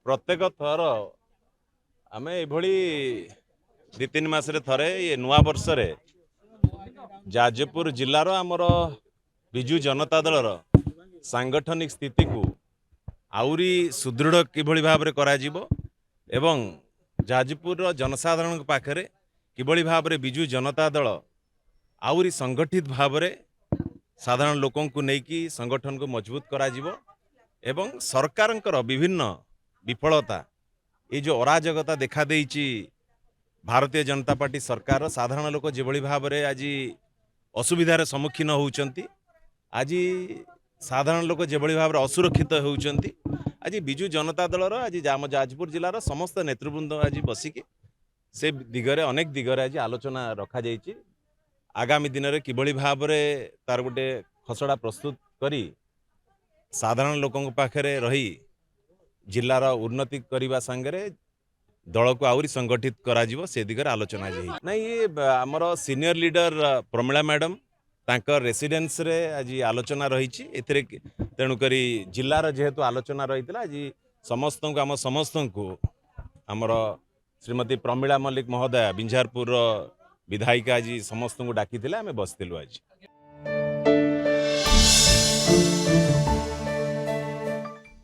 प्रत्येक थर आम ये दी तीन मसरे थरे ये नुआ वर्ष जाजपुर जिलार आमर विजु जनता दलर सांगठनिक स्थिति को आउरी सुदृढ़ किभली भाव में करा जीवो एवं जाजपुर जनसाधारण पाखरे किभली भाव में विजु जनता दल आउरी संगठित भाव में साधारण लोकों को लेकिन संगठन को मजबूत करा जीवो एवं सरकार विभिन्न विफलता ये जो अराजकता देखा देइछि भारतीय जनता पार्टी सरकार साधारण लोक जो भाव में आज असुविधार सम्मुखीन होउचंती आज साधारण लोक जो भाव में असुरक्षित होउचंती आज विजु जनता दलर आज आम जाजपुर जिलार समस्त नेतृवृंद आज बसिकी से दिगरे अनेक दिगरे आज आलोचना रखा जाइछि आगामी दिन में किभली भाव में तार गोटे खसड़ा प्रस्तुत करी साधारण लोकों पाखरे रही जिलार उन्नति करने सांगे दल को आहरी संगठित करा से दिगरे आलोचना नहीं ये आमर सीनियर लीडर प्रमिला मैडम तांकर रेसिडेंस रे आज आलोचना रही तेणुक जिलार जेहेतु आलोचना रही आज समस्त को आम समस्त को आमर श्रीमती प्रमिला मल्लिक महोदया बिंझारपुर विधायिका आज समस्त को डाकी आम बसलु आज।